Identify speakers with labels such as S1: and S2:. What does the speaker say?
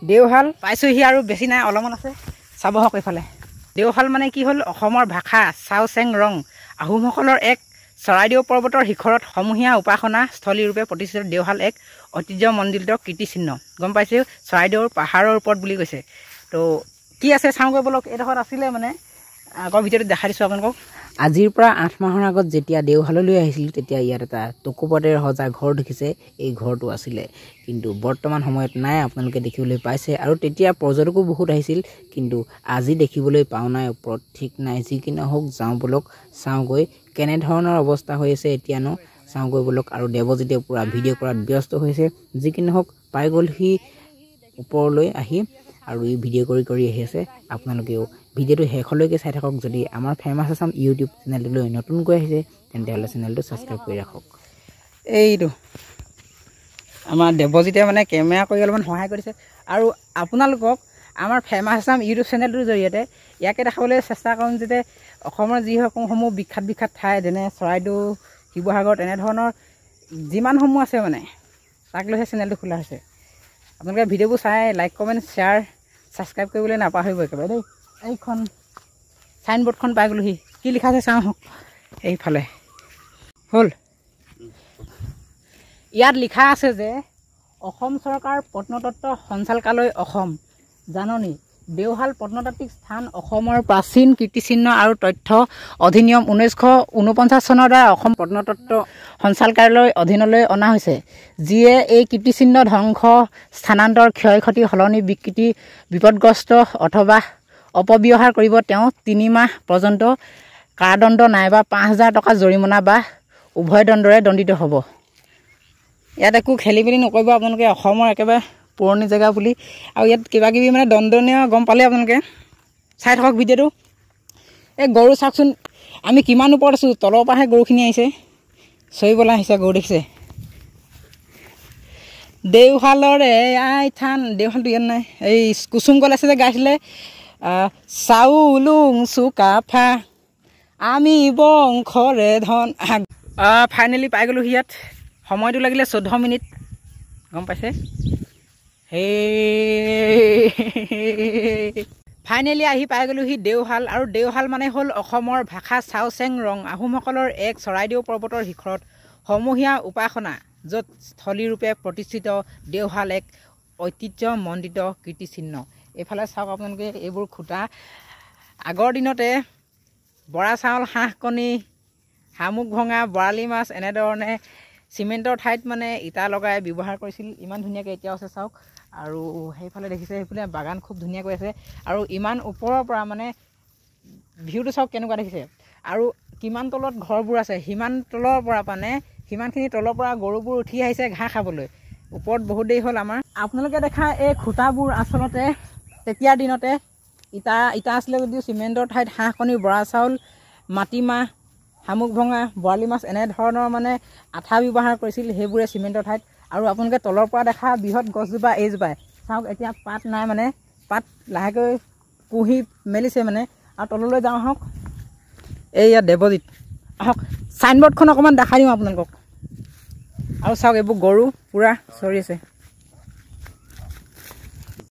S1: দেওশাল পাইছোঁহি আৰু বেছি নাই অলপমান আছে চাব হওক এইফালে দেওশাল মানে কি হ'ল অসমৰ ভাষা চাও চেং ৰং আহোমসকলৰ এক চৰাইদেউ পৰ্বতৰ শিখৰত সমূহীয়া উপাসনা স্থলীৰূপে প্ৰতিষ্ঠিত দেওশাল এক ঐতিহ্যমণ্ডিত কীৰ্তিচিহ্ন গম পাইছে চৰাইদেউৰ পাহাৰৰ ওপৰত বুলি কৈছে তো কি আছে চাওঁগৈ বলক এইডোখৰত আছিলে মানে আগৰ ভিডিঅ'টো দেখাই দিছোঁ আপোনালোকক আজিৰ পৰা 8 মাহৰ আগত যেতিয়া দেওশাললৈ আহিছিলোঁ তেতিয়া ইয়াত এটা টকৌপাতেৰে সজা ঘৰ দেখিছে এই ঘৰটো আছিলে কিন্তু বৰ্তমান সময়ত নাই আপোনালোকে দেখিবলৈ পাইছে আৰু তেতিয়া পৰ্যটকো বহুত আহিছিল কিন্তু আজি দেখিবলৈ পাওঁ নাই ওপৰত ঠিক নাই যি কি নহওক যাওঁ বলক চাওঁগৈ কেনেধৰণৰ অৱস্থা হৈ আছে এতিয়ানো চাওঁগৈ বলক আৰু দেৱজিতে পূৰা ভিডিঅ' কৰাত ব্যস্ত হৈছে যি কি নহওক পাই গ'লহি ওপৰলৈ আহি আৰু এই ভিডিঅ' কৰি আহি আছে আপোনালোকেও ভিডিঅ'টো শেষলৈকে চাই থাকক যদি আমাৰ ফেমাছ আছাম ইউটিউব চেনেলটোলৈ নতুনকৈ আহিছে তেন্তে হ'লে চেনেলটো ছাবস্ক্ৰাইব কৰি ৰাখক এইটো আমাৰ দেৱজিতে মানে কেমেৰা কৰি অলপমান সহায় কৰিছে আৰু আপোনালোকক আমাৰ ফেমাছ আছাম ইউটিউব চেনেলটোৰ জৰিয়তে ইয়াকে দেখাবলৈ চেষ্টা কৰিম যাতে অসমৰ যিসমূহ বিখ্যাত ঠাই যেনে চৰাইদেউ শিৱসাগৰ তেনেধৰণৰ যিমানসমূহ আছে মানে তাক লৈহে চেনেলটো খোলা হৈছে আপোনালোকে ভিডিঅ'বোৰ চাই লাইক কমেণ্ট শ্বেয়াৰ ছাবস্ক্ৰাইব কৰিবলৈ নাপাহৰিব একেবাৰে দেই এইখন চাইনবোৰ্ডখন পাই গ'লোহি কি লিখা আছে চাওঁ হওক এইফালে হ'ল ইয়াত লিখা আছে যে অসম চৰকাৰ প্ৰত্নতত্ত্ব সঞ্চালকালয় অসম জাননী দেওশাল প্ৰত্নতাত্ত্বিক স্থান অসমৰ প্ৰাচীন কীৰ্তিচিহ্ন আৰু তথ্য অধিনিয়ম 1949 চনৰ দ্বাৰা অসম প্ৰত্নতত্ত্ব সঞ্চালকালয়ৰ অধীনলৈ অনা হৈছে যিয়ে এই কীৰ্তিচিহ্ন ধ্বংস স্থানান্তৰ ক্ষয় ক্ষতি সলনি বিকৃতি বিপদগ্ৰস্ত অথবা অপব্যৱহাৰ কৰিব তেওঁ 3 মাহ পৰ্যন্ত কাৰাদণ্ড নাইবা 5,000 টকা জৰিমনা বা উভয় দণ্ডৰে দণ্ডিত হ'ব ইয়াত একো খেলি মেলি নকৰিব আপোনালোকে অসমৰ একেবাৰে পুৰণি জেগা বুলি আৰু ইয়াত কিবাকিবি মানে দণ্ডনীয় গম পালে আপোনালোকে চাই থাকক ভিডিঅ'টো এই গৰু চাওকচোন আমি কিমান ওপৰত আছোঁ তলৰ পৰাহে গৰুখিনি আহিছে চৰিবলৈ আহিছে গৰু দেখিছে দেওশালৰে আই থান দেওশালটো ইয়াত নাই এই কুচুম কল আছে যে গাইছিলে চাউলুং চুকাফা আমি বংশৰে ধন ফাইনেলি পাই গ'লোঁ ইয়াত সময়টো লাগিলে 14 মিনিট গম পাইছে ফাইনেলি আহি পাই গ'লোহি দেওশাল আৰু দেওশাল মানে হ'ল অসমৰ ভাষা চাও চেং ৰং আহোমসকলৰ এক চৰাইদেউ পৰ্বতৰ শিখৰত সমূহীয়া উপাসনা য'ত স্থলীৰূপে প্ৰতিষ্ঠিত দেওশাল এক ঐতিহ্যমণ্ডিত কীৰ্তিচিহ্ন এইফালে চাওক আপোনালোকে এইবোৰ খুঁটা আগৰ দিনতে বৰা চাউল হাঁহ কণী শামুক ভঙা বৰালি মাছ এনেধৰণে চিমেণ্টৰ ঠাইত মানে ইটা লগাই ব্যৱহাৰ কৰিছিল ইমান ধুনীয়াকৈ এতিয়াও আছে চাওক আৰু সেইফালে দেখিছে সেইফালে বাগান খুব ধুনীয়াকৈ আছে আৰু ইমান ওপৰৰ পৰা মানে ভিউটো চাওক কেনেকুৱা দেখিছে আৰু কিমান তলত ঘৰবোৰ আছে সিমান তলৰ পৰা মানে সিমানখিনি তলৰ পৰা গৰুবোৰ উঠি আহিছে ঘাঁহ খাবলৈ ওপৰত বহুত দেৰি হ'ল আমাৰ আপোনালোকে দেখা এই খুঁটাবোৰ আচলতে তেতিয়াৰ দিনতে ইটা আছিলে যদিও চিমেণ্টৰ ঠাইত হাঁহ কণী বৰা চাউল মাটিমাহ শামুক ভঙা বৰালি মাছ এনেধৰণৰ মানে আঠা ব্যৱহাৰ কৰিছিল সেইবোৰে চিমেণ্টৰ ঠাইত আৰু আপোনালোকে তলৰ পৰা দেখা বৃহৎ গছজোপা এইজোপাই চাওক এতিয়া পাত নাই মানে পাত লাহেকৈ কুঁহি মেলিছে মানে আৰু তললৈ যাওঁ আহক এইয়া দেৱজিত আহক চাইনবোৰ্ডখন অকণমান দেখাই দিওঁ আপোনালোকক আৰু চাওক এইবোৰ গৰু পূৰা চৰি আছে